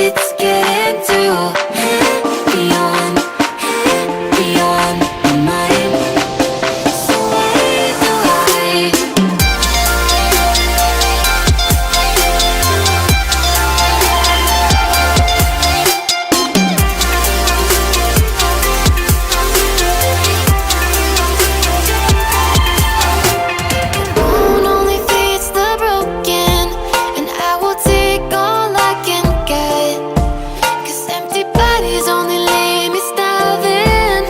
It's getting too beyond, beyond my mind. So why do I? Bone only feeds the broken, and I will take all I can get. 'Cause empty bodies only leave me starving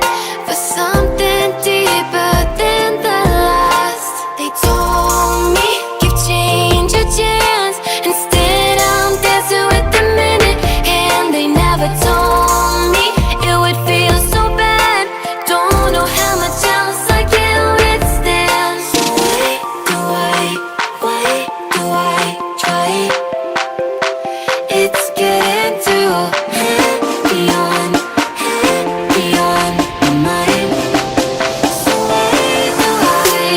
for something deeper than the last. They told me, give change a chance. Instead I'm dancing with the minute, and they never told me it would feel so bad. Don't know how much else I can withstand. So why do I try? It's getting too beyond, beyond my mind. So why do I?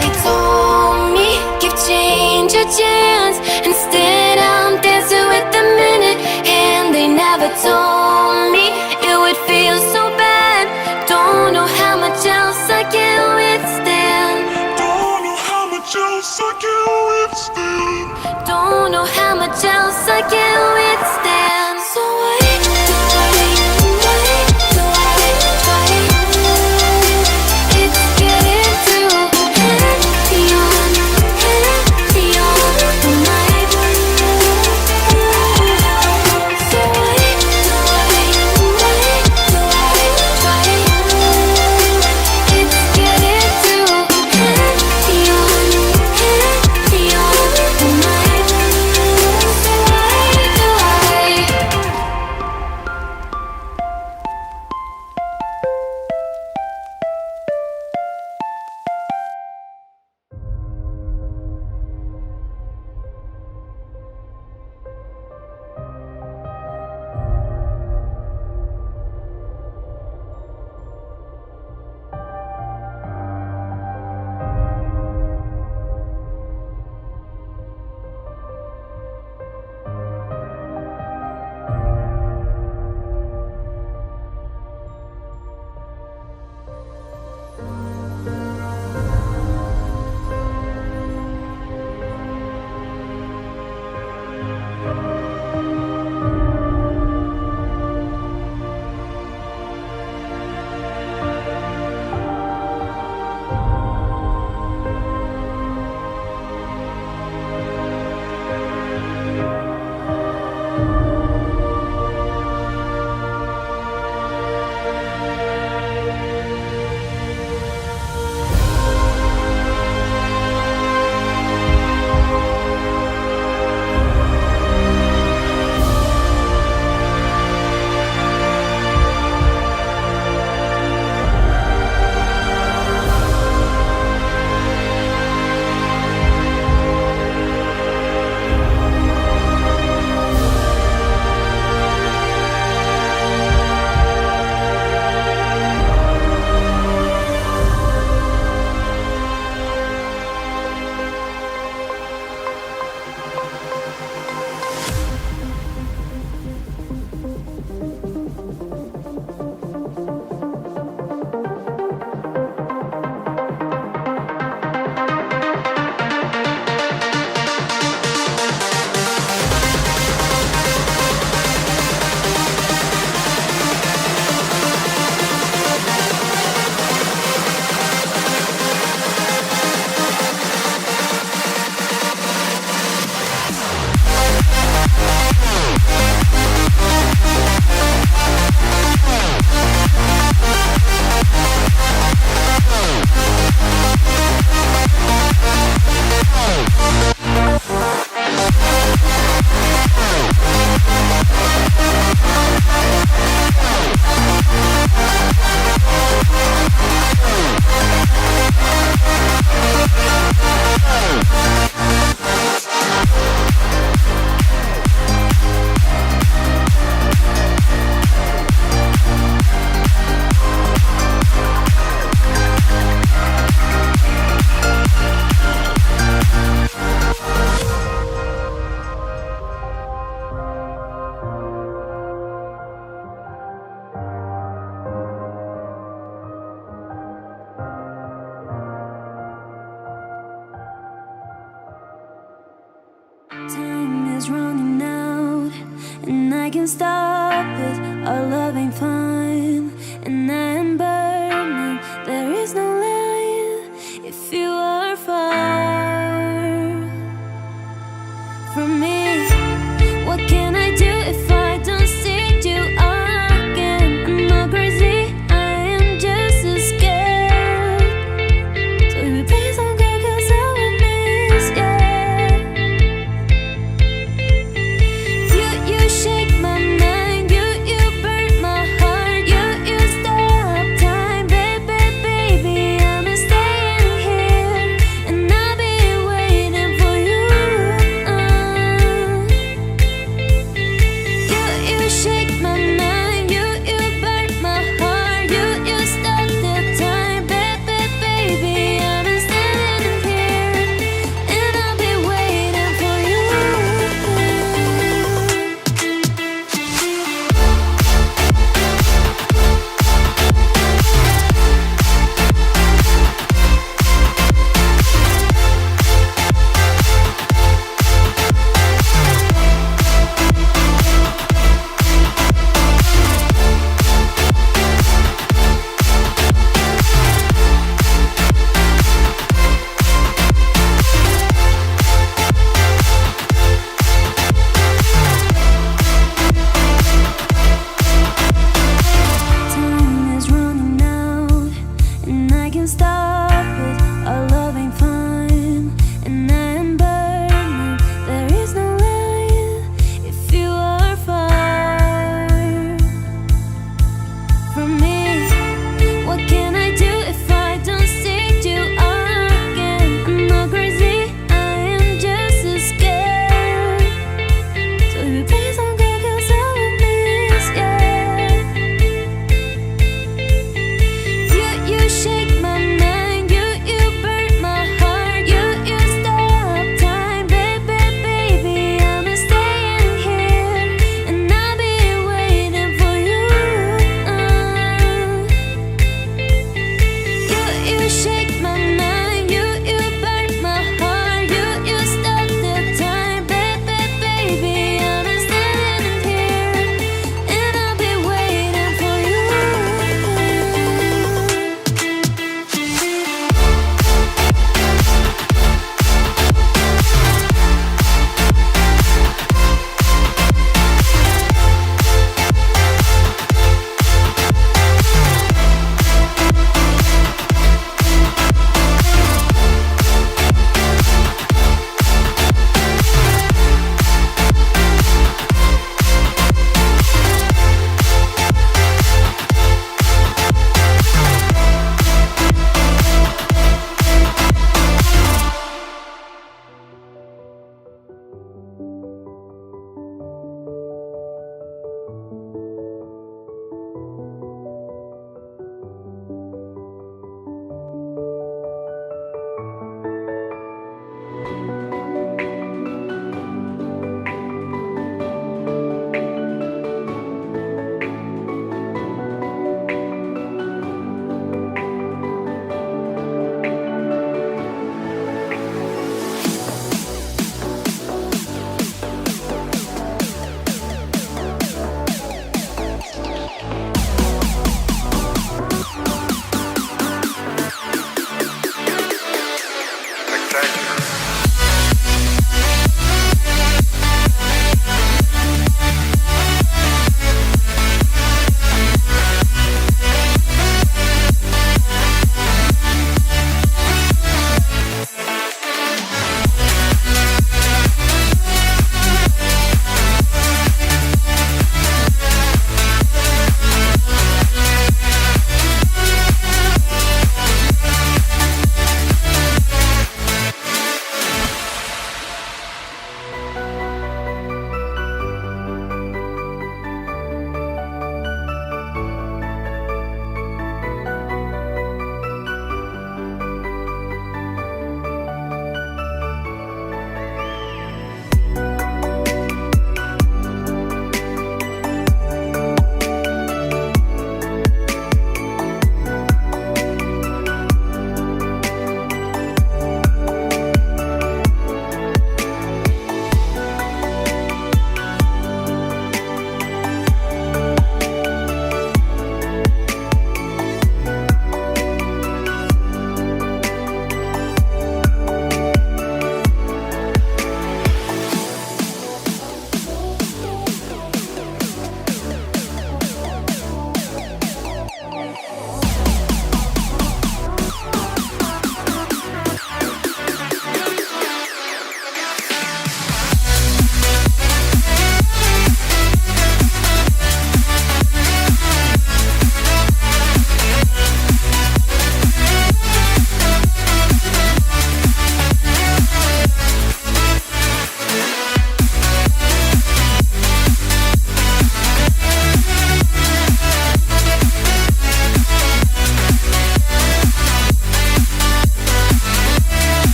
They told me, give change a chance. Instead I'm dancing with the minute, and they never told me it would feel so bad. Don't know how much else I can withstand. Don't know how much else I can withstand. Don't know how much else I can withstand. So why do I try? It's getting too beyond, beyond the night. So why do I try? It's getting too beyond, beyond the night. So why do I? and I can stop it. Our love ain't fine, and I am burning. There is no line if you are far from me. What can I do if I don't see you again? I'm not crazy, I am just as scared. So you please don't go, 'cause I will miss you. You shake my mind, you burn my heart, you start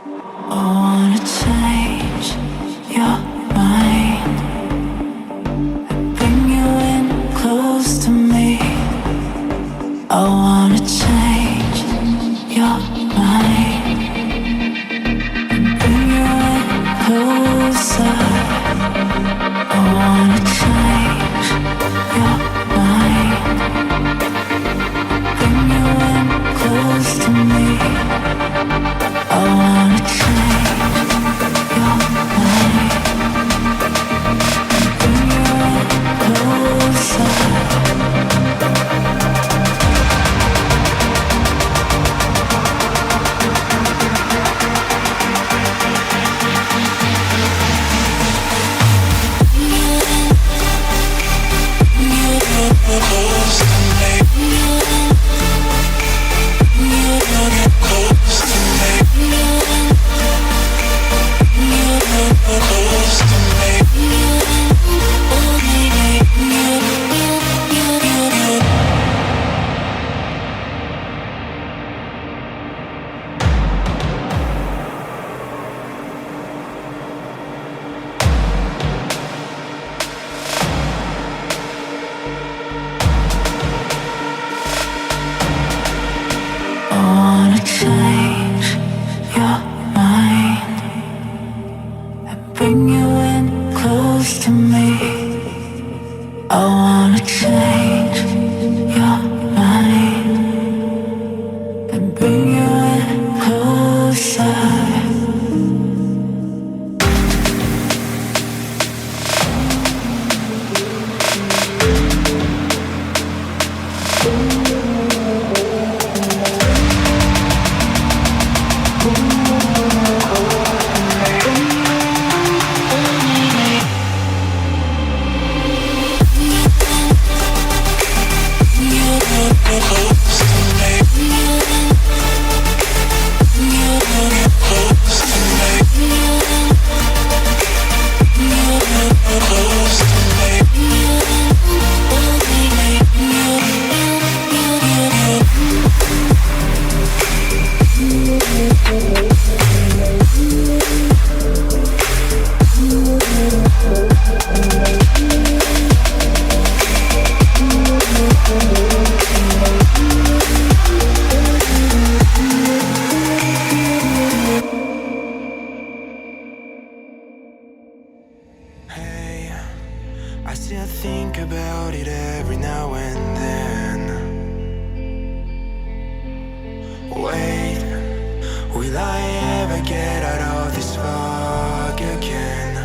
I wanna change your mind and bring you in close to me. I wanna change your mind and bring you in closer. I wanna change your mind, bring you in close to me. I wanna change your mind, bring you in closer. I wanna change your mind and bring you in close to me. I wanna change your mind and bring you in closer. Hey, I still think about it every now and then. Wait, will I ever get out of this fog again?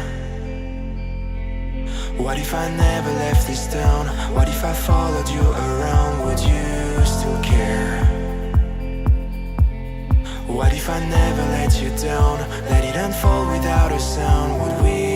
What if I never left this town? What if I followed you around? Would you still care? What if I never let you down? Let it unfold without a sound? Would we